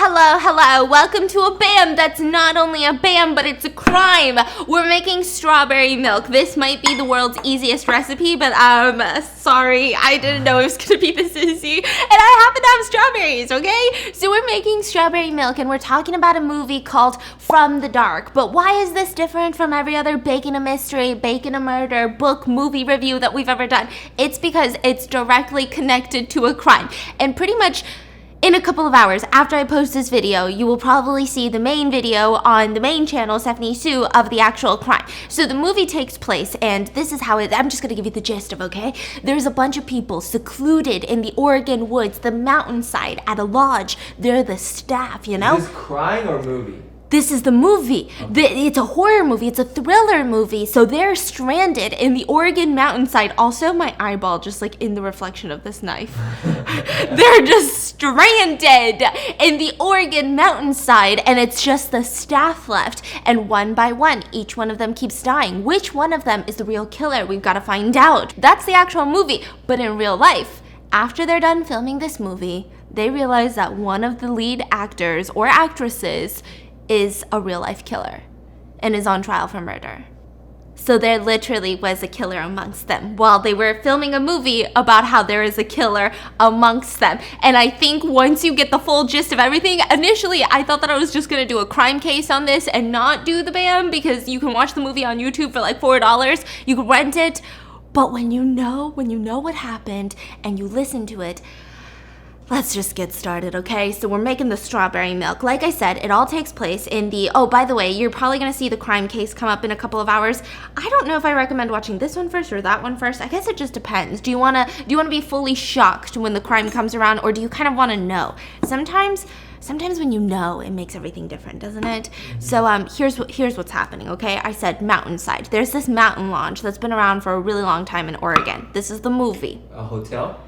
Hello. Welcome to a BAM that's not only a BAM, but it's a crime. We're making strawberry milk. This might be the world's easiest recipe, but sorry, I didn't know it was gonna be this easy. And I happen to have strawberries, okay? So we're making strawberry milk and we're talking about a movie called From the Dark. But why is this different from every other Bacon a Mystery, Bacon a Murder, book, movie review that we've ever done? It's because it's directly connected to a crime. And pretty much in a couple of hours after I post this video, you will probably see the main video on the main channel, Stephanie Sue, of the actual crime. So the movie takes place, and this is how I'm just gonna give you the gist of, okay? There's a bunch of people secluded in the Oregon woods, the mountainside, at a lodge. They're the staff, you know? Is this crime or movie? This is the movie. It's a horror movie. It's a thriller movie. So they're stranded in the Oregon mountainside. Also, my eyeball just like in the reflection of this knife. They're just stranded in the Oregon mountainside, and it's just the staff left. And one by one, each one of them keeps dying. Which one of them is the real killer? We've got to find out. That's the actual movie. But in real life, after they're done filming this movie, they realize that one of the lead actors or actresses is a real life killer and is on trial for murder. So there literally was a killer amongst them while they were filming a movie about how there is a killer amongst them. And I think once you get the full gist of everything, initially I thought that I was just gonna do a crime case on this and not do the BAM, because you can watch the movie on YouTube for like $4. You can rent it. But when you know what happened and you listen to it, let's just get started, okay? So we're making the strawberry milk. Like I said, it all takes place in the, oh, by the way, you're probably gonna see the crime case come up in a couple of hours. I don't know if I recommend watching this one first or that one first. I guess it just depends. Do you wanna be fully shocked when the crime comes around, or do you kind of wanna know? Sometimes when you know, it makes everything different, doesn't it? So here's what's happening, okay? I said mountainside. There's this mountain lodge that's been around for a really long time in Oregon. This is the movie. A hotel?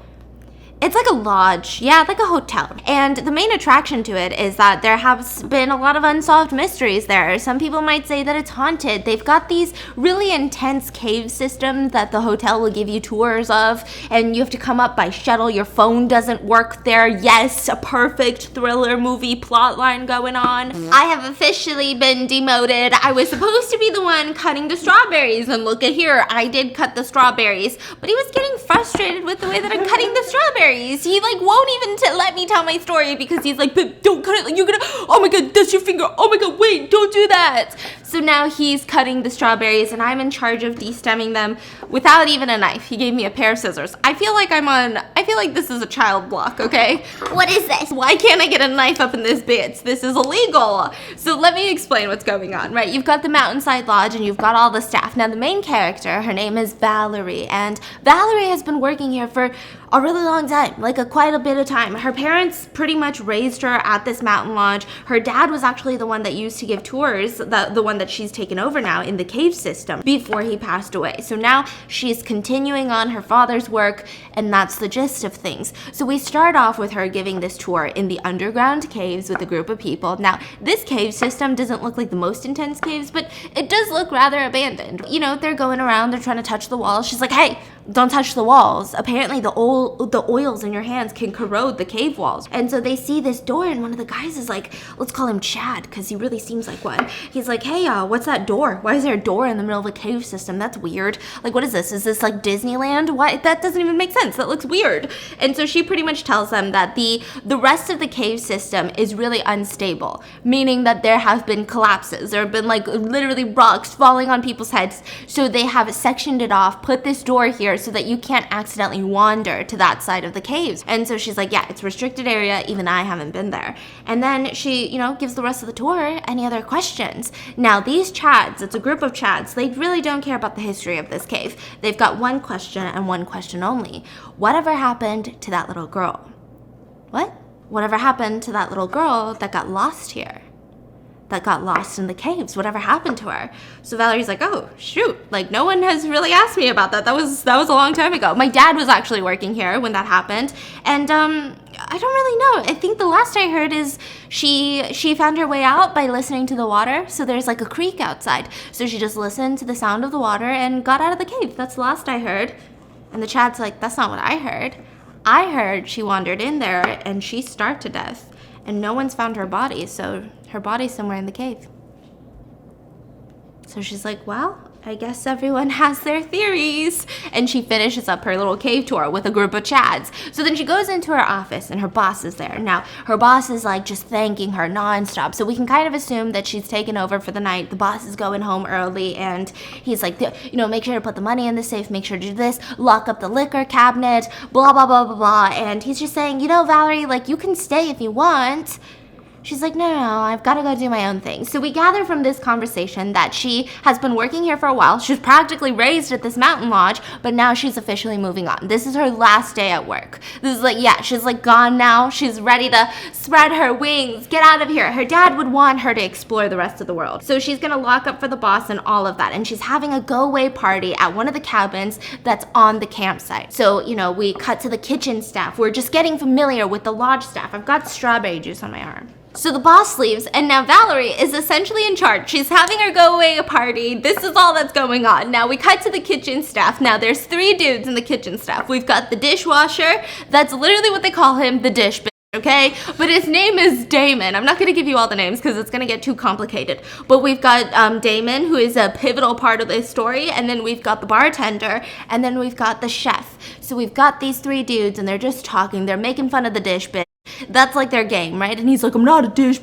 It's like a lodge, yeah, like a hotel. And the main attraction to it is that there has been a lot of unsolved mysteries there. Some people might say that it's haunted. They've got these really intense cave systems that the hotel will give you tours of, and you have to come up by shuttle. Your phone doesn't work there. Yes, a perfect thriller movie plot line going on. I have officially been demoted. I was supposed to be the one cutting the strawberries, and look at here, I did cut the strawberries, but he was getting frustrated with the way that I'm cutting the strawberries. He like won't even let me tell my story because he's like, but don't cut it, like you're gonna, oh my god, that's your finger, oh my god, wait, don't do that. So now he's cutting the strawberries and I'm in charge of de-stemming them without even a knife. He gave me a pair of scissors. I feel like this is a child block, okay? What is this? Why can't I get a knife up in this bitch? This is illegal. So let me explain what's going on, right? You've got the mountainside lodge and you've got all the staff. Now the main character, her name is Valerie, and Valerie has been working here for a really long time, like quite a bit of time. Her parents pretty much raised her at this mountain lodge. Her dad was actually the one that used to give tours, the one that she's taken over now in the cave system, before he passed away. So now she's continuing on her father's work, and that's the gist of things. So we start off with her giving this tour in the underground caves with a group of people. Now, this cave system doesn't look like the most intense caves, but it does look rather abandoned. You know, they're going around, they're trying to touch the walls. She's like, hey, don't touch the walls. Apparently the oils in your hands can corrode the cave walls. And so they see this door, and one of the guys is like, let's call him Chad, because he really seems like one. He's like, hey, what's that door? Why is there a door in the middle of a cave system? That's weird. Like, what is this? Is this like Disneyland? Why? That doesn't even make sense. That looks weird. And so she pretty much tells them that the rest of the cave system is really unstable, meaning that there have been collapses. There have been like literally rocks falling on people's heads. So they have sectioned it off, put this door here so that you can't accidentally wander to that side of the caves. And so she's like, yeah, it's restricted area, even I haven't been there. And then she, gives the rest of the tour. Any other questions? Now these Chads, it's a group of Chads, they really don't care about the history of this cave. They've got one question and one question only. Whatever happened to that little girl? What? Whatever happened to that little girl that got lost here? That got lost in the caves? Whatever happened to her? So Valerie's like, oh shoot, like no one has really asked me about that. That was a long time ago. My dad was actually working here when that happened, and I don't really know. I think the last I heard is she found her way out by listening to the water. So there's like a creek outside, so she just listened to the sound of the water and got out of the cave. That's the last I heard. And the Chad's like, that's not what I heard. I heard she wandered in there and she starved to death. and no one's found her body, so her body's somewhere in the cave. So she's like, well, I guess everyone has their theories. And she finishes up her little cave tour with a group of Chads. So then she goes into her office and her boss is there. Now, her boss is like just thanking her nonstop. So we can kind of assume that she's taken over for the night. The boss is going home early and he's like, make sure to put the money in the safe, make sure to do this, lock up the liquor cabinet, blah, blah, blah, blah, blah. And he's just saying, Valerie, like you can stay if you want. She's like, no, I've got to go do my own thing. So we gather from this conversation that she has been working here for a while. She was practically raised at this mountain lodge, but now she's officially moving on. This is her last day at work. This is like, she's like gone now. She's ready to spread her wings, get out of here. Her dad would want her to explore the rest of the world. So she's going to lock up for the boss and all of that. And she's having a go-away party at one of the cabins that's on the campsite. So, we cut to the kitchen staff. We're just getting familiar with the lodge staff. I've got strawberry juice on my arm. So the boss leaves, and now Valerie is essentially in charge. She's having her go-away party. This is all that's going on. Now we cut to the kitchen staff. Now there's 3 dudes in the kitchen staff. We've got the dishwasher. That's literally what they call him, the dish bitch. Okay, but his name is Damon. I'm not going to give you all the names because it's going to get too complicated. But we've got Damon, who is a pivotal part of this story, and then we've got the bartender, and then we've got the chef. So we've got these 3 dudes, and they're just talking. They're making fun of the dish bitch. That's like their game, right? And he's like, I'm not a dish.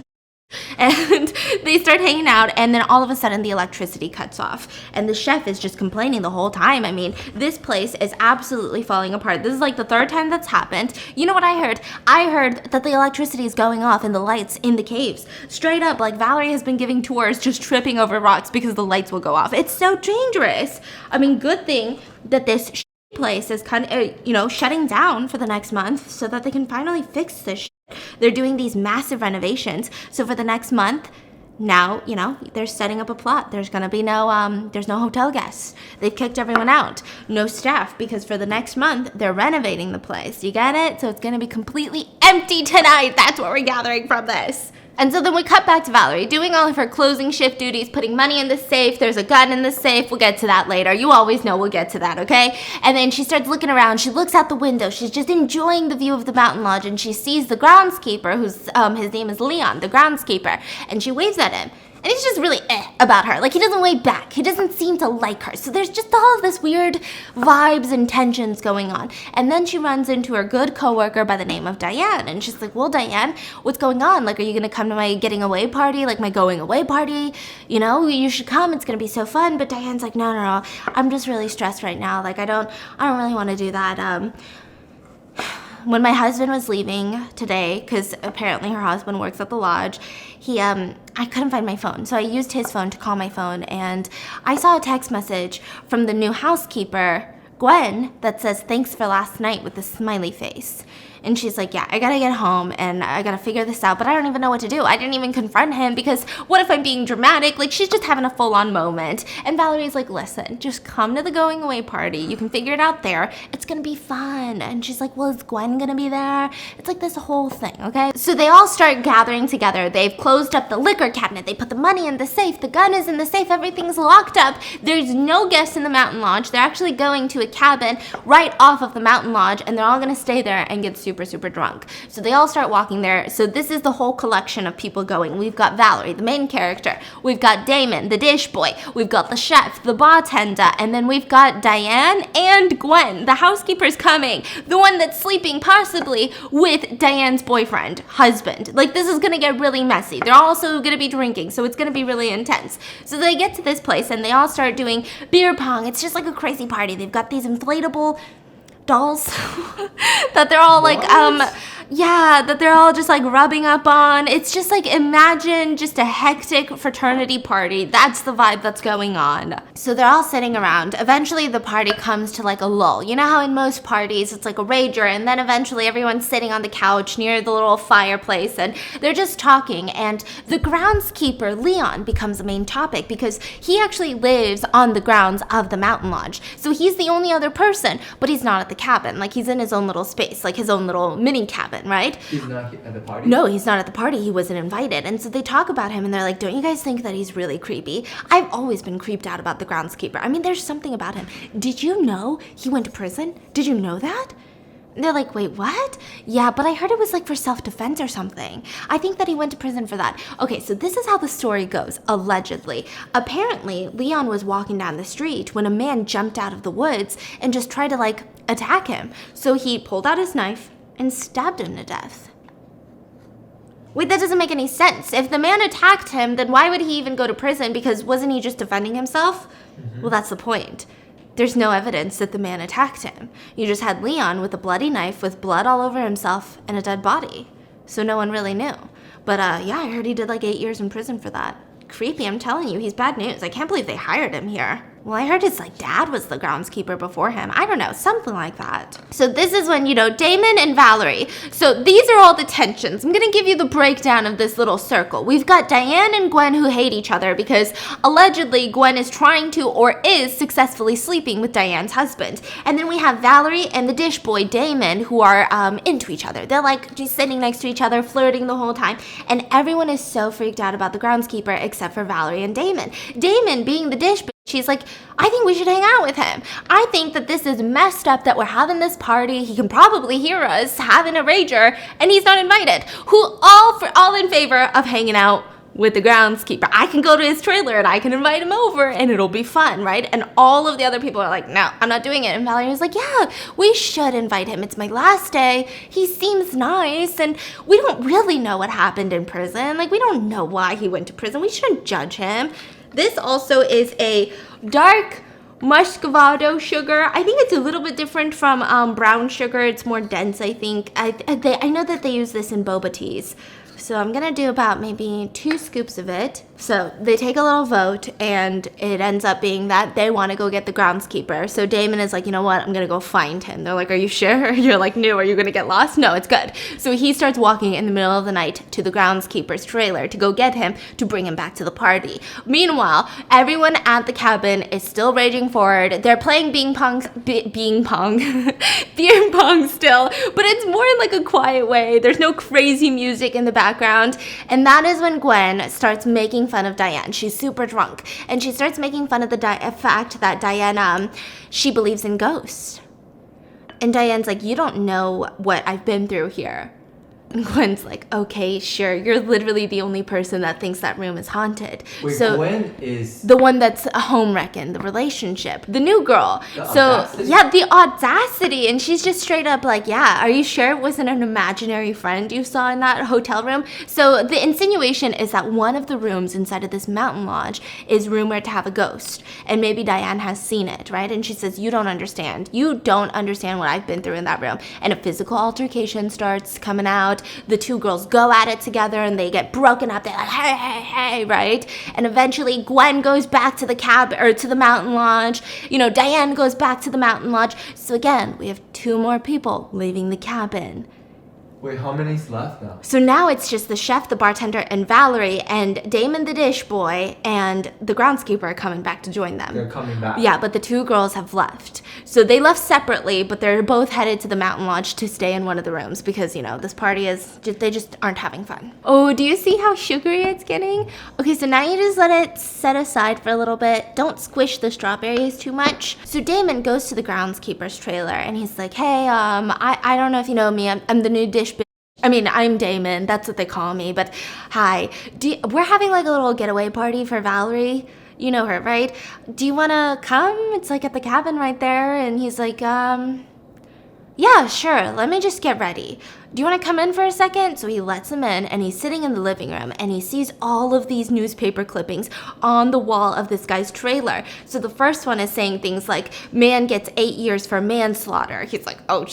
And they start hanging out, and then all of a sudden the electricity cuts off, and the chef is just complaining the whole time. I mean, this place is absolutely falling apart. This is like the 3rd time that's happened. You know what I heard? I heard that the electricity is going off in the lights in the caves. Straight up, like Valerie has been giving tours just tripping over rocks because the lights will go off. It's so dangerous. I mean, good thing that this place is kind of, shutting down for the next month so that they can finally fix this shit. They're doing these massive renovations. So for the next month, now, they're setting up a plot. There's going to be there's no hotel guests. They've kicked everyone out. No staff, because for the next month, they're renovating the place. You get it? So it's going to be completely empty tonight. That's what we're gathering from this. And so then we cut back to Valerie doing all of her closing shift duties, putting money in the safe. There's a gun in the safe. We'll get to that later. You always know we'll get to that, okay? And then she starts looking around. She looks out the window. She's just enjoying the view of the mountain lodge, and she sees the groundskeeper, his name is Leon, the groundskeeper, and she waves at him. And he's just really about her. Like, he doesn't wave back. He doesn't seem to like her. So there's just all of this weird vibes and tensions going on. And then she runs into her good coworker by the name of Diane. And she's like, well, Diane, what's going on? Like, are you going to come to my getting away party? Like, my going away party? You should come. It's going to be so fun. But Diane's like, no. I'm just really stressed right now. Like, I don't really want to do that. When my husband was leaving today, because apparently her husband works at the lodge, I couldn't find my phone. So I used his phone to call my phone, and I saw a text message from the new housekeeper, Gwen, that says, thanks for last night, with a smiley face. And she's like, yeah, I gotta get home and I gotta figure this out, but I don't even know what to do. I didn't even confront him because what if I'm being dramatic? Like, she's just having a full-on moment. And Valerie's like, listen, just come to the going away party. You can figure it out there. It's gonna be fun. And she's like, well, is Gwen gonna be there? It's like this whole thing, okay? So they all start gathering together. They've closed up the liquor cabinet. They put the money in the safe. The gun is in the safe. Everything's locked up. There's no guests in the mountain lodge. They're actually going to a cabin right off of the mountain lodge, and they're all gonna stay there and get super drunk. So they all start walking there. So this is the whole collection of people going. We've got Valerie, the main character. We've got Damon, the dish boy. We've got the chef, the bartender. And then we've got Diane and Gwen, the housekeeper's coming. The one that's sleeping possibly with Diane's husband. Like, this is going to get really messy. They're also going to be drinking, so it's going to be really intense. So they get to this place and they all start doing beer pong. It's just like a crazy party. They've got these inflatable dolls that they're all like that they're all just like rubbing up on. It's just like, imagine just a hectic fraternity party. That's the vibe that's going on. So they're all sitting around. Eventually the party comes to like a lull. You know how in most parties it's like a rager, and then eventually everyone's sitting on the couch near the little fireplace and they're just talking, and the groundskeeper Leon becomes the main topic because he actually lives on the grounds of the mountain lodge. So he's the only other person, but he's not at the cabin. Like, he's in his own little space, like his own little mini cabin, right? He's not at the party? No, he's not at the party. He wasn't invited. And so they talk about him and they're like, don't you guys think that he's really creepy? I've always been creeped out about the groundskeeper. I mean, there's something about him. Did you know he went to prison? Did you know that? They're like, wait, what? Yeah, but I heard it was like for self-defense or something. I think that he went to prison for that. Okay, so this is how the story goes, allegedly. Apparently, Leon was walking down the street when a man jumped out of the woods and just tried to like attack him. So he pulled out his knife and stabbed him to death. Wait, that doesn't make any sense. If the man attacked him, then why would he even go to prison? Because wasn't he just defending himself? Well, that's the point. There's no evidence that the man attacked him. You just had Leon with a bloody knife with blood all over himself and a dead body. So no one really knew. But yeah, I heard he did like 8 years in prison for that. Creepy, I'm telling you, he's bad news. I can't believe they hired him here. Well, I heard his like dad was the groundskeeper before him. I don't know, something like that. So this is when, Damon and Valerie. So these are all the tensions. I'm gonna give you the breakdown of this little circle. We've got Diane and Gwen who hate each other because allegedly Gwen is trying to or is successfully sleeping with Diane's husband. And then we have Valerie and the dish boy Damon who are into each other. They're like just sitting next to each other, flirting the whole time. And everyone is so freaked out about the groundskeeper except for Valerie and Damon. Damon being the dish boy, she's like, I think we should hang out with him. I think that this is messed up that we're having this party. He can probably hear us having a rager, and he's not invited. All in favor of hanging out with the groundskeeper. I can go to his trailer and I can invite him over and it'll be fun, right? And all of the other people are like, no, I'm not doing it. And Valerie was like, yeah, we should invite him. It's my last day. He seems nice. And we don't really know what happened in prison. Like, we don't know why he went to prison. We shouldn't judge him. This also is a dark muscovado sugar. I think it's a little bit different from brown sugar. It's more dense, I think. I know that they use this in boba teas. So I'm gonna do about maybe 2 scoops of it. So they take a little vote and it ends up being that they wanna go get the groundskeeper. So Damon is like, you know what, I'm gonna go find him. They're like, are you sure? You're like, no, are you gonna get lost? No, it's good. So he starts walking in the middle of the night to the groundskeeper's trailer to go get him to bring him back to the party. Meanwhile, everyone at the cabin is still raging forward. They're playing beer pong still, but it's more in like a quiet way. There's no crazy music in the background. And that is when Gwen starts making fun of Diane. She's super drunk. And she starts making fun of the fact that Diane, she believes in ghosts. And Diane's like, you don't know what I've been through here. And Gwen's like, okay, sure. You're literally the only person that thinks that room is haunted. Wait, so Gwen is the one that's a home wreck in the relationship. The new girl. Audacity. Yeah, the audacity. And she's just straight up like, yeah, are you sure it wasn't an imaginary friend you saw in that hotel room? So the insinuation is that one of the rooms inside of this mountain lodge is rumored to have a ghost. And maybe Diane has seen it, right? And she says, you don't understand. You don't understand what I've been through in that room. And a physical altercation starts coming out. The 2 girls go at it together and they get broken up. They're like, hey, hey, hey, right? And eventually Gwen goes back to the to the mountain lodge. Diane goes back to the mountain lodge. So again, we have 2 more people leaving the cabin. Wait, how many's left now? So now it's just the chef, the bartender, and Valerie, and Damon the dish boy, and the groundskeeper are coming back to join them. They're coming back. Yeah, but the 2 girls have left. So they left separately, but they're both headed to the mountain lodge to stay in one of the rooms because, this party they just aren't having fun. Oh, do you see how sugary it's getting? Okay, so now you just let it set aside for a little bit. Don't squish the strawberries too much. So Damon goes to the groundskeeper's trailer, and he's like, hey, I don't know if you know me. I'm the new dish. I'm Damon. That's what they call me. But hi, we're having like a little getaway party for Valerie. You know her, right? Do you want to come? It's like at the cabin right there. And he's like, yeah, sure. Let me just get ready. Do you want to come in for a second? So he lets him in and he's sitting in the living room and he sees all of these newspaper clippings on the wall of this guy's trailer. So the first one is saying things like, man gets 8 years for manslaughter. He's like, oh,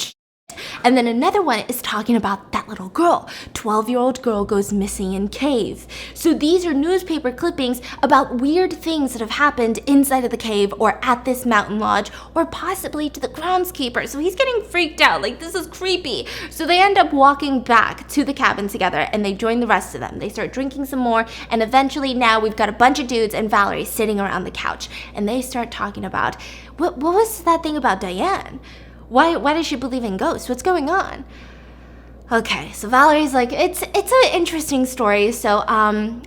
And then another one is talking about that little girl. 12-year-old girl goes missing in cave. So these are newspaper clippings about weird things that have happened inside of the cave or at this mountain lodge or possibly to the groundskeeper. So he's getting freaked out. Like, this is creepy. So they end up walking back to the cabin together and they join the rest of them. They start drinking some more and eventually now we've got a bunch of dudes and Valerie sitting around the couch and they start talking about, what was that thing about Diane? Why does she believe in ghosts? What's going on? Okay, so Valerie's like, it's an interesting story. So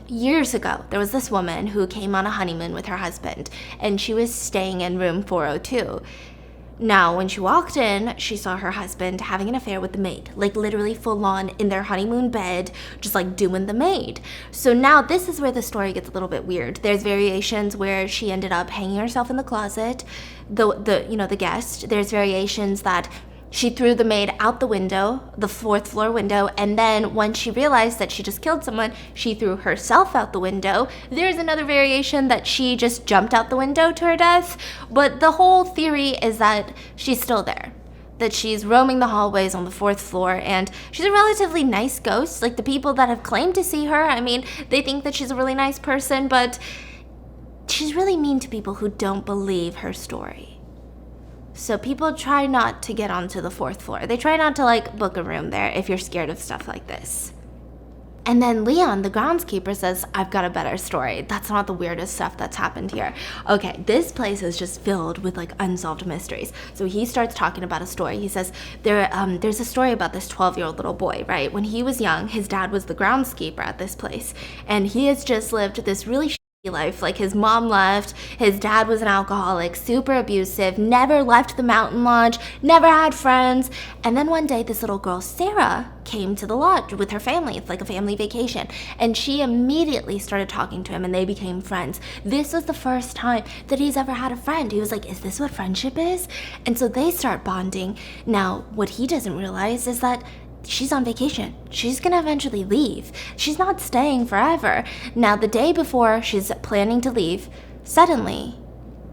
years ago, there was this woman who came on a honeymoon with her husband, and she was staying in room 402. Now, when she walked in, she saw her husband having an affair with the maid, like literally full on in their honeymoon bed, just like doing the maid. So now this is where the story gets a little bit weird. There's variations where she ended up hanging herself in the closet, the guest. There's variations that she threw the maid out the window, the 4th floor window, and then when she realized that she just killed someone, she threw herself out the window. There's another variation that she just jumped out the window to her death, but the whole theory is that she's still there, that she's roaming the hallways on the 4th floor, and she's a relatively nice ghost. Like, the people that have claimed to see her, I mean, they think that she's a really nice person, but she's really mean to people who don't believe her story. So people try not to get onto the 4th floor. They try not to, like, book a room there if you're scared of stuff like this. And then Leon, the groundskeeper, says, I've got a better story. That's not the weirdest stuff that's happened here. Okay, this place is just filled with, like, unsolved mysteries. So he starts talking about a story. He says, there's a story about this 12-year-old little boy, right? When he was young, his dad was the groundskeeper at this place. And he has just lived this really life. Like, his mom left, his dad was an alcoholic, super abusive, never left the mountain lodge, never had friends. And then one day this little girl Sarah came to the lodge with her family. It's like a family vacation, and she immediately started talking to him and they became friends. This was the first time that he's ever had a friend. He was like, is this what friendship is? And so they start bonding. Now what he doesn't realize is that she's on vacation. She's gonna eventually leave. She's not staying forever. Now, the day before she's planning to leave, suddenly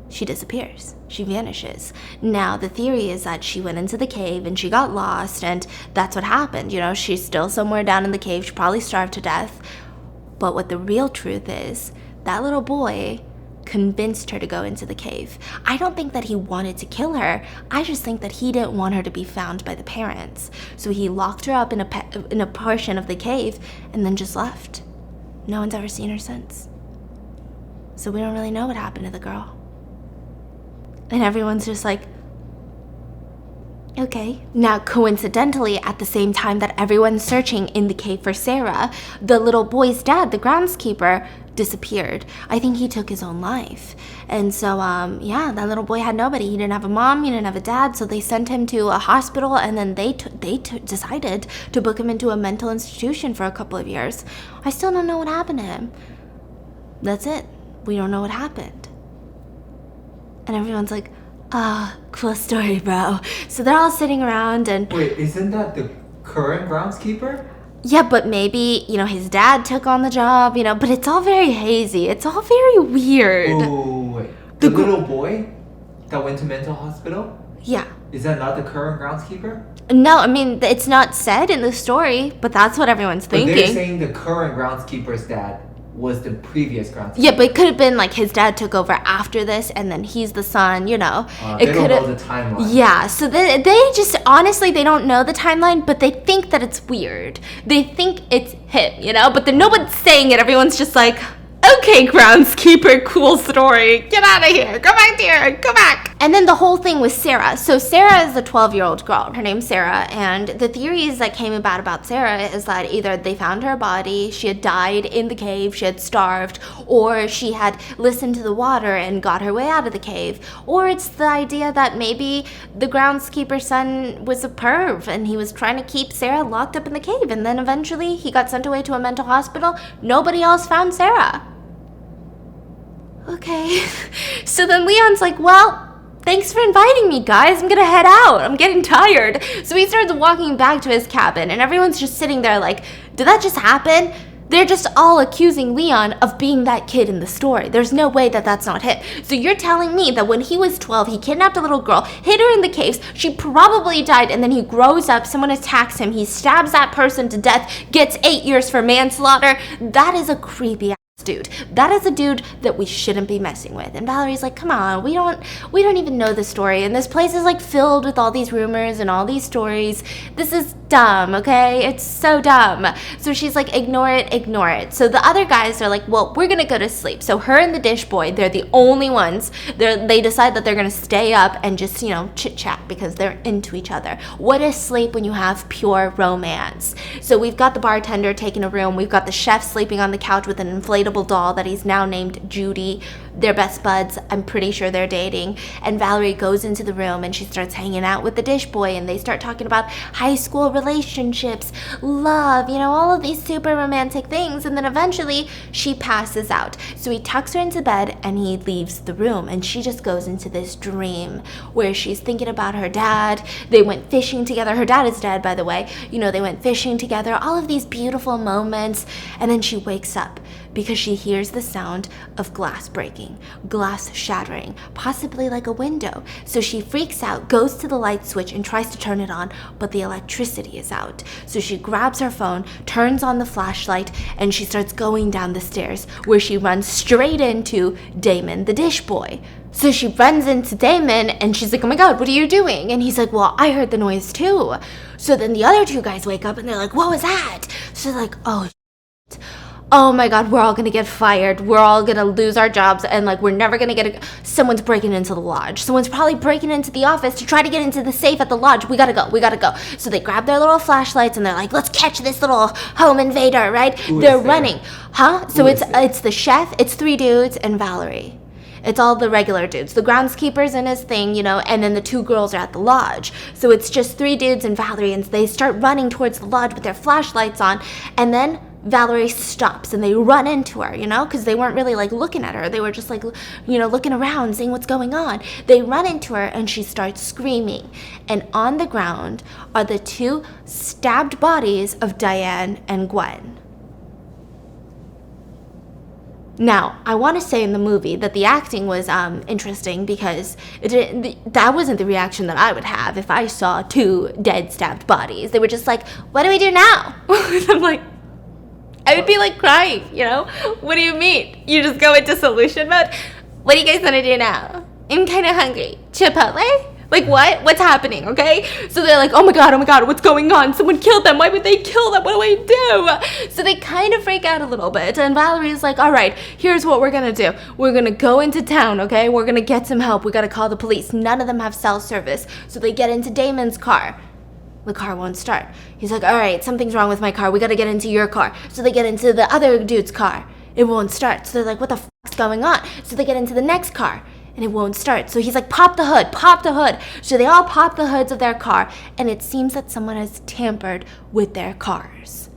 she disappears. She vanishes. Now, the theory is that she went into the cave and she got lost, and that's what happened. You know, she's still somewhere down in the cave. She probably starved to death. But what the real truth is, that little boy convinced her to go into the cave. I don't think that he wanted to kill her. I just think that he didn't want her to be found by the parents. So he locked her up in a portion of the cave and then just left. No one's ever seen her since. So we don't really know what happened to the girl. And everyone's just like, okay. Now, coincidentally, at the same time that everyone's searching in the cave for Sarah, the little boy's dad, the groundskeeper, disappeared. I think he took his own life. And so, that little boy had nobody. He didn't have a mom, he didn't have a dad, so they sent him to a hospital, and then they decided to book him into a mental institution for a couple of years. I still don't know what happened to him. That's it. We don't know what happened. And everyone's like, cool story, bro. So they're all sitting around and... Wait, isn't that the current groundskeeper? Yeah, but maybe, his dad took on the job, but it's all very hazy. It's all very weird. Oh, wait. The little boy that went to mental hospital? Yeah. Is that not the current groundskeeper? No, I mean, it's not said in the story, but that's what everyone's thinking. But they're saying the current groundskeeper's dad was the previous groundskeeper. Yeah, but it could have been like his dad took over after this, and then he's the son, They it don't could know the timeline. Yeah, so they just, honestly, they don't know the timeline, but they think that it's weird. They think it's him, but then no one's saying it. Everyone's just like, okay, groundskeeper, cool story. Get out of here. Go back here. Go back. And then the whole thing with Sarah. So Sarah is a 12-year-old girl. Her name's Sarah. And the theories that came about Sarah is that either they found her body, she had died in the cave, she had starved, or she had listened to the water and got her way out of the cave. Or it's the idea that maybe the groundskeeper's son was a perv and he was trying to keep Sarah locked up in the cave. And then eventually he got sent away to a mental hospital. Nobody else found Sarah. Okay. So then Leon's like, well, thanks for inviting me, guys. I'm gonna head out. I'm getting tired. So he starts walking back to his cabin, and everyone's just sitting there like, did that just happen? They're just all accusing Leon of being that kid in the story. There's no way that that's not him. So you're telling me that when he was 12, he kidnapped a little girl, hid her in the caves, she probably died, and then he grows up, someone attacks him, he stabs that person to death, gets 8 years for manslaughter? That is a creepy dude. That is a dude that we shouldn't be messing with. And Valerie's like, come on, we don't even know the story, and this place is like filled with all these rumors and all these stories. This is dumb, okay? It's so dumb. So she's like, ignore it. So the other guys are like, well, we're gonna go to sleep. So her and the dish boy, they're the only ones. They decide that they're gonna stay up and just, chit chat because they're into each other. What is sleep when you have pure romance? So we've got the bartender taking a room, we've got the chef sleeping on the couch with an inflatable inflatable doll that he's now named Judy. They're best buds. I'm pretty sure they're dating. And Valerie goes into the room and she starts hanging out with the dish boy, and they start talking about high school relationships, love, all of these super romantic things. And then eventually she passes out. So he tucks her into bed and he leaves the room, and she just goes into this dream where she's thinking about her dad. They went fishing together. Her dad is dead, by the way. They went fishing together, all of these beautiful moments. And then she wakes up because she hears the sound of glass breaking, glass shattering, possibly like a window. So she freaks out, goes to the light switch and tries to turn it on, but the electricity is out. So she grabs her phone, turns on the flashlight, and she starts going down the stairs, where she runs straight into Damon, the dish boy. So she runs into Damon and she's like, oh my God, what are you doing? And he's like, well, I heard the noise too. So then the other two guys wake up and they're like, what was that? So they're like, oh my God, we're all gonna get fired. We're all gonna lose our jobs, and we're never gonna get someone's breaking into the lodge. Someone's probably breaking into the office to try to get into the safe at the lodge. We gotta go. So they grab their little flashlights and they're like, let's catch this little home invader, right? They're running. So it's the chef, it's 3 dudes and Valerie. It's all the regular dudes. The groundskeeper's in his thing, and then the 2 girls are at the lodge. So it's just 3 dudes and Valerie, and they start running towards the lodge with their flashlights on, and then Valerie stops and they run into her, because they weren't really looking at her. They were just looking around, seeing what's going on. They run into her and she starts screaming. And on the ground are the 2 stabbed bodies of Diane and Gwen. Now, I want to say in the movie that the acting was interesting, because that wasn't the reaction that I would have if I saw 2 dead, stabbed bodies. They were just like, what do we do now? I'm like, I would be crying, What do you mean? You just go into solution mode? What do you guys want to do now? I'm kind of hungry. Chipotle? What? What's happening, okay? So they're like, oh my God, what's going on? Someone killed them. Why would they kill them? What do I do? So they kind of freak out a little bit. And Valerie's like, all right, here's what we're going to do. We're going to go into town, okay? We're going to get some help. We got to call the police. None of them have cell service. So they get into Damon's car. The car won't start. He's like, all right, something's wrong with my car. We got to get into your car. So they get into the other dude's car. It won't start. So they're like, what the fuck's going on? So they get into the next car. And it won't start. So he's like, pop the hood. So they all pop the hoods of their car, and it seems that someone has tampered with their cars.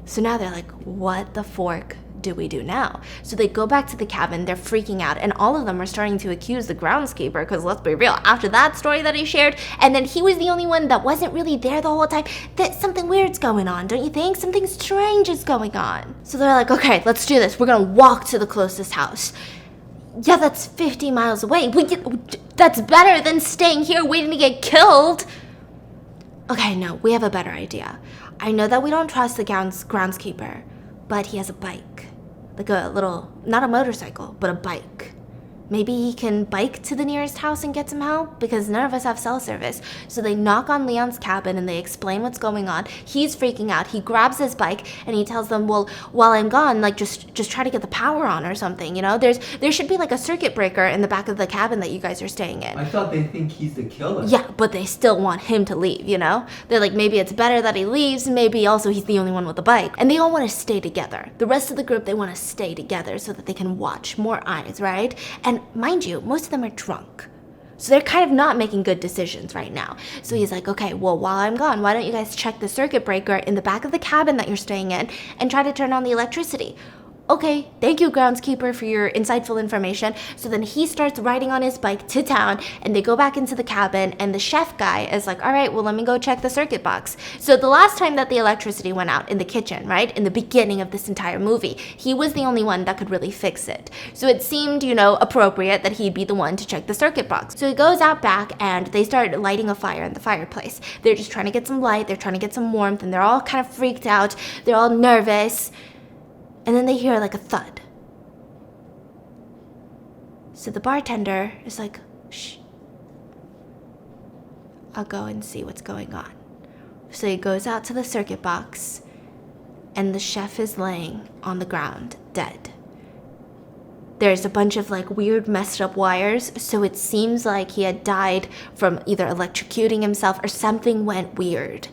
So now they're like, what the fork do we do now? So they go back to the cabin, they're freaking out, and all of them are starting to accuse the groundskeeper, because let's be real, after that story that he shared, and then he was the only one that wasn't really there the whole time, that something weird's going on, don't you think? Something strange is going on. So they're like, okay, let's do this. We're gonna walk to the closest house. Yeah, that's 50 miles away. That's better than staying here waiting to get killed. Okay, no, we have a better idea. I know that we don't trust the groundskeeper, but he has a bike. A little, not a motorcycle, but a bike. Maybe he can bike to the nearest house and get some help, because none of us have cell service. So they knock on Leon's cabin and they explain what's going on. He's freaking out. He grabs his bike and he tells them, well, while I'm gone, just try to get the power on or something, There should be a circuit breaker in the back of the cabin that you guys are staying in. I thought they think he's the killer. Yeah, but they still want him to leave, They're like, maybe it's better that he leaves, maybe also he's the only one with a bike. And they all want to stay together. The rest of the group, they want to stay together so that they can watch more eyes, right? And mind you, most of them are drunk. So they're kind of not making good decisions right now. So he's like, okay, well, while I'm gone, why don't you guys check the circuit breaker in the back of the cabin that you're staying in and try to turn on the electricity? Okay, thank you, groundskeeper, for your insightful information. So then he starts riding on his bike to town, and they go back into the cabin, and the chef guy is like, all right, well, let me go check the circuit box. So the last time that the electricity went out in the kitchen, right, in the beginning of this entire movie, he was the only one that could really fix it. So it seemed, appropriate that he'd be the one to check the circuit box. So he goes out back, and they start lighting a fire in the fireplace. They're just trying to get some light, they're trying to get some warmth, and they're all kind of freaked out, they're all nervous. And then they hear a thud. So the bartender is like, shh, I'll go and see what's going on. So he goes out to the circuit box, and the chef is laying on the ground, dead. There's a bunch of weird messed up wires, so it seems like he had died from either electrocuting himself or something went weird.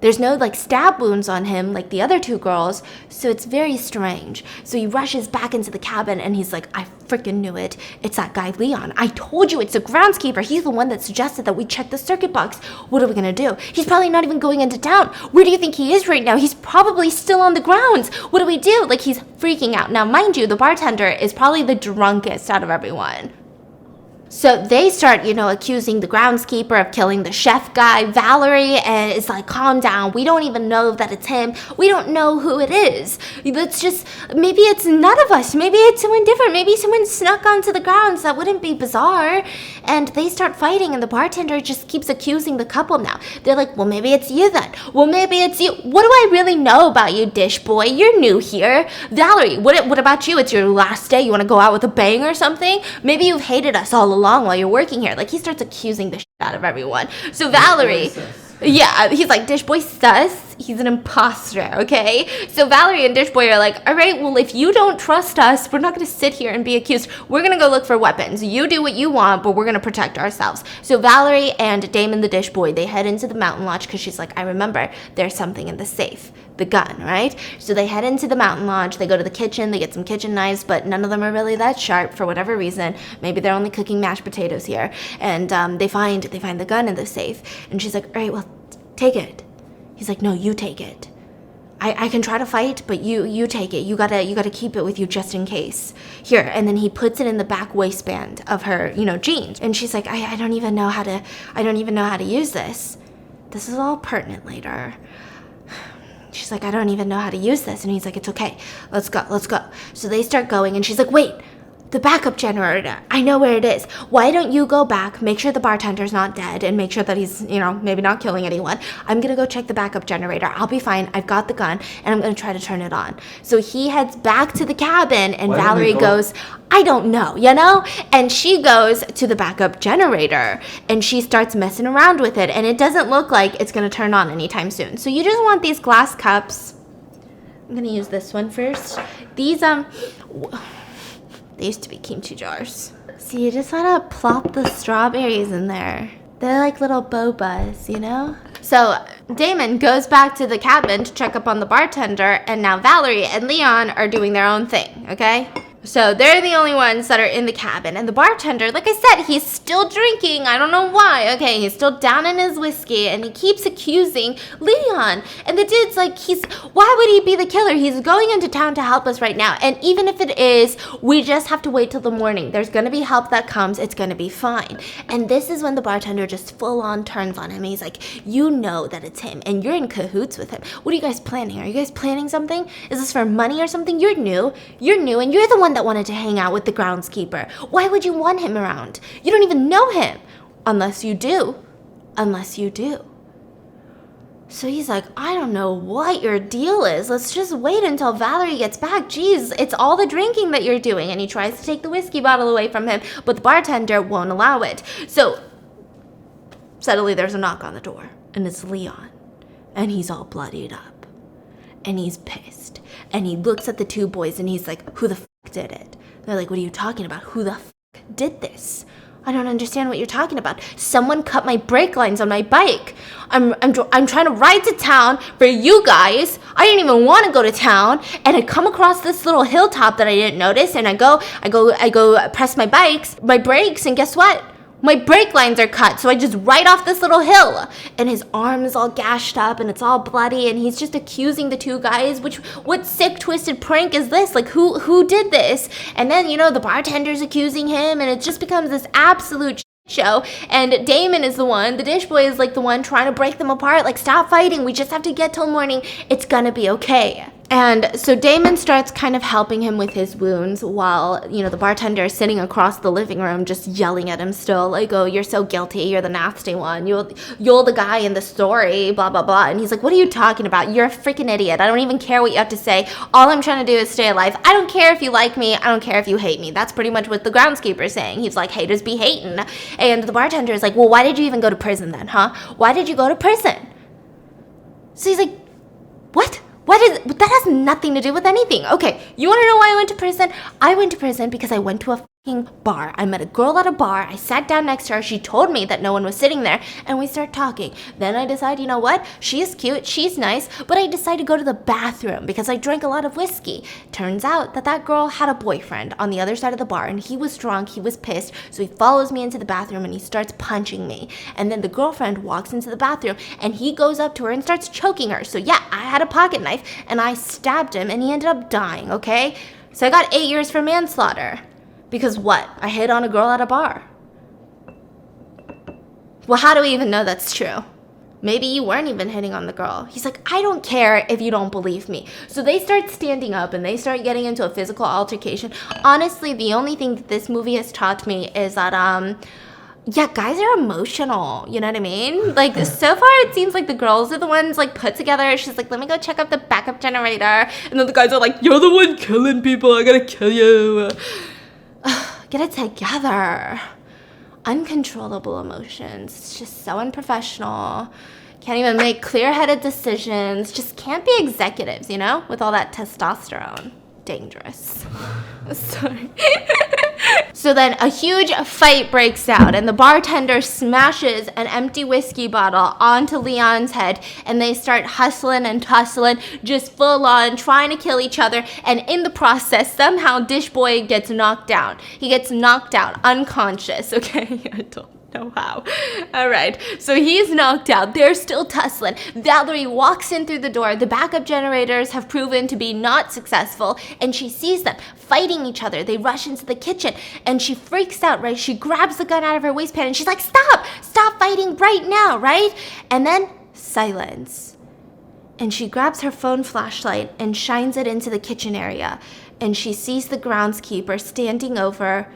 There's no like stab wounds on him like the other two girls, so it's very strange. So he rushes back into the cabin and he's like, I freaking knew it. It's that guy Leon. I told you it's the groundskeeper. He's the one that suggested that we check the circuit box. What are we gonna do? He's probably not even going into town. Where do you think he is right now? He's probably still on the grounds. What do we do? Like, he's freaking out. Now, mind you, the bartender is probably the drunkest out of everyone. So they start, accusing the groundskeeper of killing the chef guy, Valerie, and it's like, calm down. We don't even know that it's him. We don't know who it is. Let's just, maybe it's none of us. Maybe it's someone different. Maybe someone snuck onto the grounds. That wouldn't be bizarre. And they start fighting, and the bartender just keeps accusing the couple now. They're like, well, maybe it's you then. Well, maybe it's you. What do I really know about you, dish boy? You're new here. Valerie, what about you? It's your last day. You want to go out with a bang or something? Maybe you've hated us all along while you're working here. Like, he starts accusing the shit out of everyone. So Valerie, yeah, he's like, dish boy sus. He's an imposter, okay? So Valerie and dish boy are like, all right, well, if you don't trust us, we're not going to sit here and be accused. We're going to go look for weapons. You do what you want, but we're going to protect ourselves. So Valerie and Damon the dish boy, they head into the mountain lodge because she's like, I remember there's something in the safe. The gun, right? So they head into the mountain lodge, they go to the kitchen, they get some kitchen knives, but none of them are really that sharp for whatever reason. Maybe they're only cooking mashed potatoes here. And they find the gun in the safe. And she's like, all right, well, take it. He's like, no, you take it. I can try to fight, but you take it. You gotta keep it with you just in case. Here, and then he puts it in the back waistband of her, jeans. And she's like, I don't even know how to use this. This is all pertinent later. She's like, I don't even know how to use this. And he's like, it's okay. Let's go. So they start going, and she's like, wait, the backup generator. I know where it is. Why don't you go back, make sure the bartender's not dead, and make sure that he's, maybe not killing anyone. I'm going to go check the backup generator. I'll be fine. I've got the gun, and I'm going to try to turn it on. So he heads back to the cabin, and Valerie goes, I don't know, And she goes to the backup generator, and she starts messing around with it, and it doesn't look like it's going to turn on anytime soon. So you just want these glass cups. I'm going to use this one first. These, they used to be kimchi jars. So you just want to plop the strawberries in there. They're like little bobas, So Damon goes back to the cabin to check up on the bartender, and now Valerie and Leon are doing their own thing, okay? So they're the only ones that are in the cabin. And the bartender, like I said, he's still drinking. I don't know why. Okay, he's still down in his whiskey, and he keeps accusing Leon. And the dude's like, why would he be the killer? He's going into town to help us right now. And even if it is, we just have to wait till the morning. There's going to be help that comes. It's going to be fine. And this is when the bartender just full on turns on him. He's like, you know that it's him, and you're in cahoots with him. What are you guys planning? Are you guys planning something? Is this for money or something? You're new, and you're the one that wanted to hang out with the groundskeeper. Why would you want him around? You don't even know him. Unless you do. So he's like, I don't know what your deal is. Let's just wait until Valerie gets back. Jeez, it's all the drinking that you're doing. And he tries to take the whiskey bottle away from him, but the bartender won't allow it. So suddenly there's a knock on the door, and it's Leon. And he's all bloodied up. And he's pissed. And he looks at the two boys, and he's like, who the f*** did it? They're like, what are you talking about? Who the f*** did this? I don't understand what you're talking about. Someone cut my brake lines on my bike. I'm trying to ride to town for you guys. I didn't even want to go to town, and I come across this little hilltop that I didn't notice, and I go press my brakes, and guess what? My brake lines are cut, so I just ride off this little hill. And his arm is all gashed up, and it's all bloody, and he's just accusing the two guys. What sick, twisted prank is this? Like, who did this? And then, the bartender's accusing him, and it just becomes this absolute show. And Damon is the dish boy is like the one trying to break them apart. Like, stop fighting. We just have to get till morning. It's gonna be okay. And so Damon starts kind of helping him with his wounds while, the bartender is sitting across the living room just yelling at him still, like, oh, you're so guilty, you're the nasty one, you're the guy in the story, blah, blah, blah. And he's like, what are you talking about? You're a freaking idiot. I don't even care what you have to say. All I'm trying to do is stay alive. I don't care if you like me. I don't care if you hate me. That's pretty much what the groundskeeper is saying. He's like, haters be hating. And the bartender is like, well, why did you even go to prison then, huh? Why did you go to prison? So he's like, what? That has nothing to do with anything. Okay, you want to know why I went to prison? I went to prison because I went to a bar. I met a girl at a bar. I sat down next to her. She told me that no one was sitting there, and we start talking. Then I decide, you know what? She is cute. She's nice. But I decide to go to the bathroom because I drank a lot of whiskey. Turns out that girl had a boyfriend on the other side of the bar, and he was drunk. He was pissed. So he follows me into the bathroom, and he starts punching me. And then the girlfriend walks into the bathroom, and he goes up to her and starts choking her. So yeah, I had a pocket knife, and I stabbed him, and he ended up dying, okay? So I got 8 years for manslaughter. Because what? I hit on a girl at a bar. Well, how do we even know that's true? Maybe you weren't even hitting on the girl. He's like, I don't care if you don't believe me. So they start standing up and they start getting into a physical altercation. Honestly, the only thing that this movie has taught me is that, yeah, guys are emotional. You know what I mean? Like, so far it seems like the girls are the ones, like, put together. She's like, let me go check out the backup generator. And then the guys are like, you're the one killing people. I gotta kill you. Get it together. Uncontrollable emotions. It's just so unprofessional. Can't even make clear-headed decisions. Just can't be executives, you know? With all that testosterone. Dangerous. Sorry. So then a huge fight breaks out, and the bartender smashes an empty whiskey bottle onto Leon's head, and they start hustling and tussling, just full on trying to kill each other. And in the process, somehow Dish Boy gets knocked down. He gets knocked out, unconscious. Okay, I don't know how. All right, so he's knocked out. They're still tussling. Valerie walks in through the door. The backup generators have proven to be not successful, and she sees them fighting each other. They rush into the kitchen, and she freaks out, right? She grabs the gun out of her waistband, and she's like, stop fighting right now, right? And then silence. And she grabs her phone flashlight and shines it into the kitchen area, and she sees the groundskeeper standing over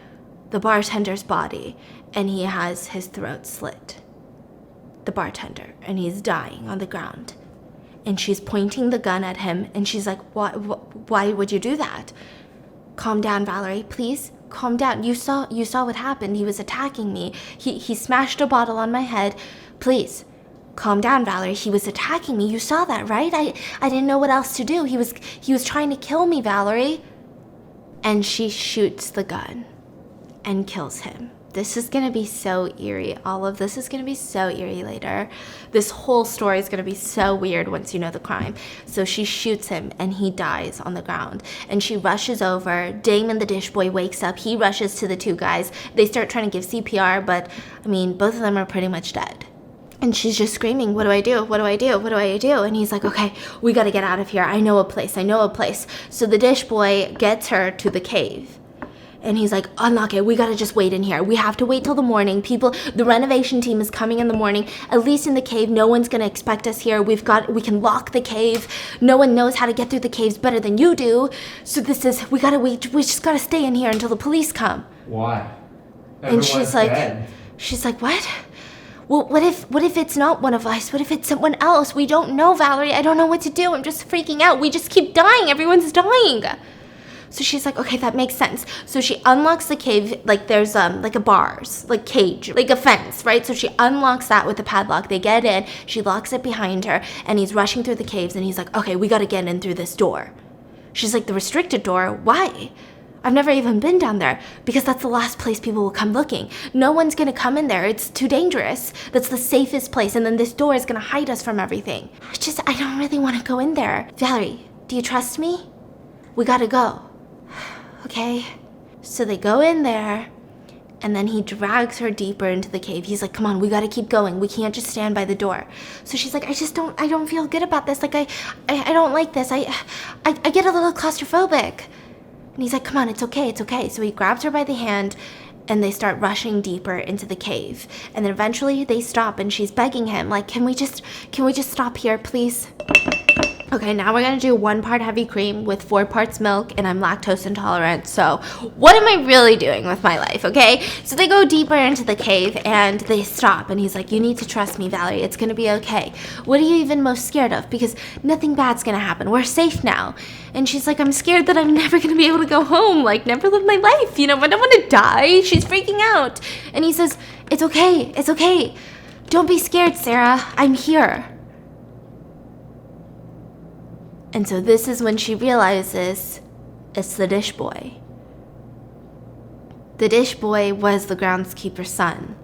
the bartender's body, and he has his throat slit. The bartender, and he's dying on the ground. And she's pointing the gun at him, and she's like, why would you do that? Calm down, Valerie, please. Calm down. You saw what happened. He was attacking me. He smashed a bottle on my head. Please, calm down, Valerie. He was attacking me. You saw that, right? I didn't know what else to do. He was trying to kill me, Valerie. And she shoots the gun and kills him. This is gonna be so eerie. All of this is gonna be so eerie later. This whole story is gonna be so weird once you know the crime. So she shoots him and he dies on the ground. And she rushes over. Damon, the dish boy, wakes up. He rushes to the two guys. They start trying to give CPR, but I mean, both of them are pretty much dead. And she's just screaming, what do I do? What do I do? What do I do? And he's like, okay, we gotta get out of here. I know a place. So the dish boy gets her to the cave. And he's like, unlock it. We gotta just wait in here. We have to wait till the morning. The renovation team is coming in the morning. At least in the cave, no one's gonna expect us here. We can lock the cave. No one knows how to get through the caves better than you do. So we gotta wait. We just gotta stay in here until the police come. Why? And she's like, what? Well, what if it's not one of us? What if it's someone else? We don't know, Valerie. I don't know what to do. I'm just freaking out. We just keep dying. Everyone's dying. So she's like, okay, that makes sense. So she unlocks the cave, like there's like a bars, like cage, like a fence, right? So she unlocks that with a padlock. They get in, she locks it behind her, and he's rushing through the caves, and he's like, okay, we gotta get in through this door. She's like, the restricted door? Why? I've never even been down there, because that's the last place people will come looking. No one's gonna come in there. It's too dangerous. That's the safest place, and then this door is gonna hide us from everything. I don't really wanna go in there. Valerie, do you trust me? We gotta go. Okay, so they go in there, and then he drags her deeper into the cave. He's like, come on, we gotta keep going. We can't just stand by the door. So she's like, I don't feel good about this. Like, I don't like this. I get a little claustrophobic. And he's like, come on, it's okay. So he grabs her by the hand, and they start rushing deeper into the cave. And then eventually they stop, and she's begging him, like, can we just stop here, please? Okay, now we're gonna do 1 part heavy cream with 4 parts milk, and I'm lactose intolerant, so what am I really doing with my life, okay? So they go deeper into the cave, and they stop, and he's like, you need to trust me, Valerie, it's gonna be okay. What are you even most scared of? Because nothing bad's gonna happen, we're safe now. And she's like, I'm scared that I'm never gonna be able to go home, like, never live my life, you know, I don't wanna die. She's freaking out. And he says, it's okay. Don't be scared, Sarah, I'm here. And so this is when she realizes it's the dish boy. The dish boy was the groundskeeper's son,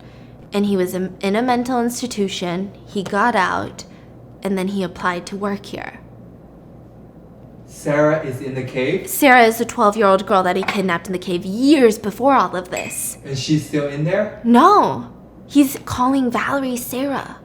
and he was in a mental institution. He got out, and then he applied to work here. Sarah is in the cave? Sarah is the 12-year-old girl that he kidnapped in the cave years before all of this. And she's still in there? No, he's calling Valerie Sarah.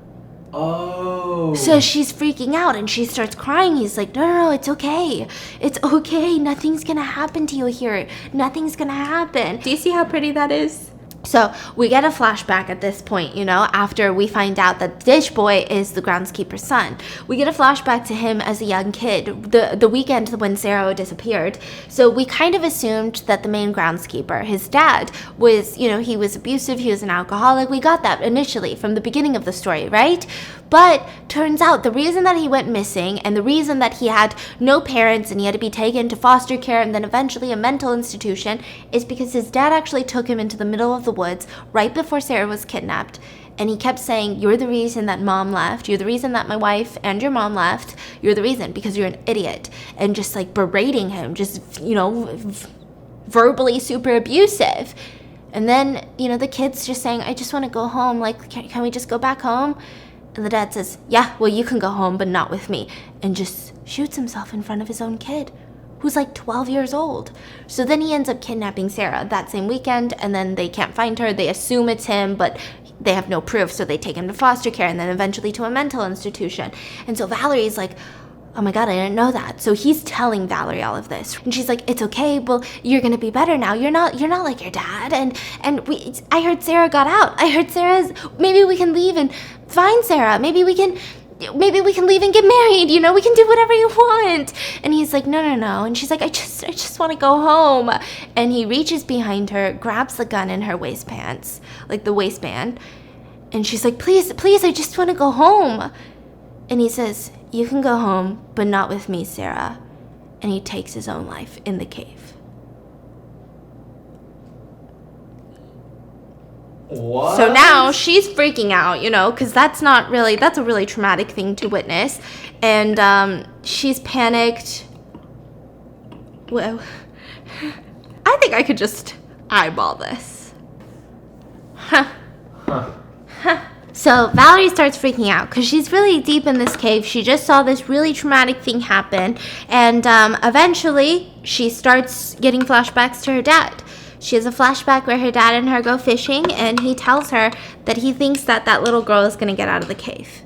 Oh. So she's freaking out and she starts crying. He's like, no, it's okay. It's okay. Nothing's gonna happen to you here. Nothing's gonna happen. Do you see how pretty that is? So we get a flashback at this point, you know, after we find out that the dish boy is the groundskeeper's son. We get a flashback to him as a young kid, the weekend when Sarah disappeared. So we kind of assumed that the main groundskeeper, his dad, was, you know, he was abusive, he was an alcoholic. We got that initially from the beginning of the story, right? But turns out the reason that he went missing and the reason that he had no parents and he had to be taken to foster care and then eventually a mental institution is because his dad actually took him into the middle of the woods right before Sarah was kidnapped. And he kept saying, you're the reason that mom left. You're the reason that my wife and your mom left. You're the reason because you're an idiot. And just like berating him, just, you know, verbally super abusive. And then, you know, the kid's just saying, I just want to go home. Like, can we just go back home? And the dad says, yeah, well, you can go home, but not with me. And just shoots himself in front of his own kid, who's like 12 years old. So then he ends up kidnapping Sarah that same weekend, and then they can't find her. They assume it's him, but they have no proof, so they take him to foster care and then eventually to a mental institution. And so Valerie's like, oh my God, I didn't know that. So he's telling Valerie all of this. And she's like, it's okay, well, you're gonna be better now. You're not like your dad. I heard Sarah got out. I heard maybe we can leave and find Sarah. Maybe we can leave and get married, you know, we can do whatever you want. And he's like, no. And she's like, I just want to go home. And he reaches behind her, grabs the gun in her waistpants, like the waistband. And she's like, please, I just want to go home. And he says, you can go home, but not with me, Sarah. And he takes his own life in the cave. What? So now she's freaking out, you know, because that's a really traumatic thing to witness. And she's panicked. Well, I think I could just eyeball this. Huh. So Valerie starts freaking out because she's really deep in this cave. She just saw this really traumatic thing happen. And eventually she starts getting flashbacks to her dad. She has a flashback where her dad and her go fishing, and he tells her that he thinks that little girl is going to get out of the cave.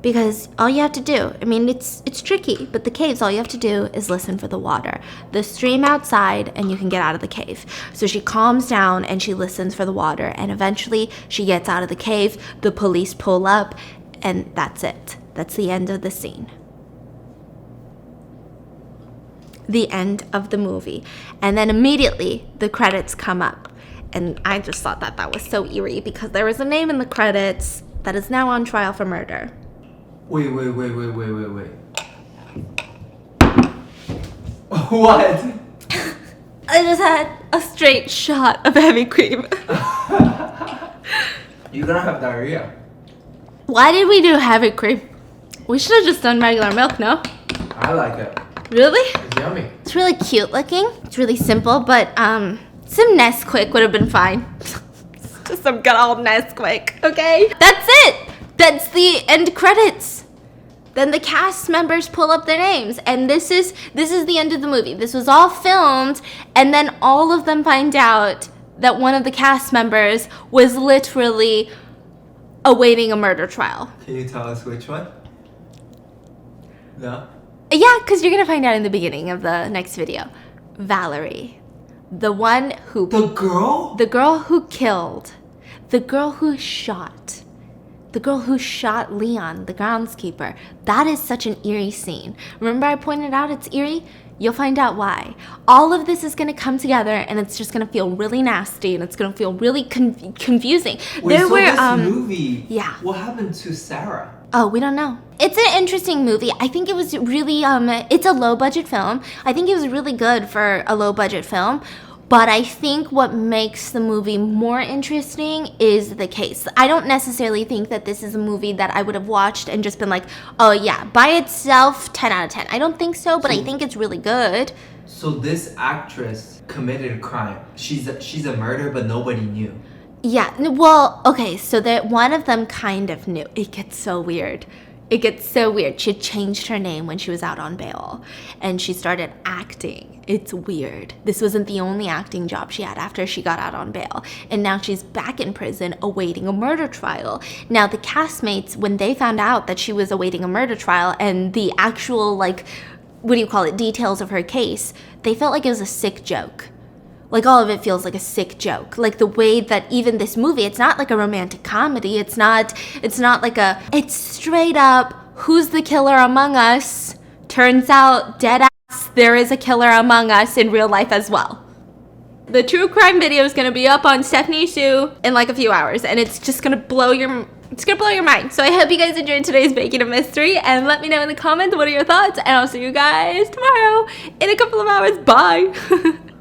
Because all you have to do, I mean, it's tricky, but the caves, all you have to do is listen for the water. The stream outside, and you can get out of the cave. So she calms down, and she listens for the water, and eventually she gets out of the cave, the police pull up, and that's it. That's the end of the scene. The end of the movie. And then immediately the credits come up. And I just thought that was so eerie because there was a name in the credits that is now on trial for murder. Wait. What? I just had a straight shot of heavy cream. You're gonna have diarrhea. Why did we do heavy cream? We should have just done regular milk, no? I like it. Really? It's yummy. It's really cute looking. It's really simple, but some Nesquik would have been fine. Just some good old Nesquik, okay? That's it. That's the end credits. Then the cast members pull up their names, and this is the end of the movie. This was all filmed, and then all of them find out that one of the cast members was literally awaiting a murder trial. Can you tell us which one? No? Yeah, because you're going to find out in the beginning of the next video. Valerie. The one who... The girl? The girl who killed. The girl who shot. The girl who shot Leon, the groundskeeper. That is such an eerie scene. Remember I pointed out it's eerie? You'll find out why. All of this is going to come together, and it's just going to feel really nasty, and it's going to feel really confusing. Wait, so this movie, yeah. What happened to Sarah? Oh, we don't know. It's an interesting movie. I think it was really, it's a low-budget film. I think it was really good for a low-budget film. But I think what makes the movie more interesting is the case. I don't necessarily think that this is a movie that I would have watched and just been like, oh yeah, by itself, 10 out of 10. I don't think so, but I think it's really good. So this actress committed a crime. She's a murderer, but nobody knew. Yeah, well, okay, so that one of them kind of knew. It gets so weird. It gets so weird. She had changed her name when she was out on bail, and she started acting. It's weird. This wasn't the only acting job she had after she got out on bail, and now she's back in prison awaiting a murder trial. Now, the castmates, when they found out that she was awaiting a murder trial and the actual, like, what do you call it, details of her case, they felt like it was a sick joke. Like, all of it feels like a sick joke. Like, the way that even this movie, it's not like a romantic comedy. It's not like it's straight up, who's the killer among us? Turns out, dead ass, there is a killer among us in real life as well. The true crime video is going to be up on Stephanie Sue in like a few hours, and it's just going to blow your mind. So I hope you guys enjoyed today's Baking a Mystery, and let me know in the comments what are your thoughts, and I'll see you guys tomorrow in a couple of hours. Bye.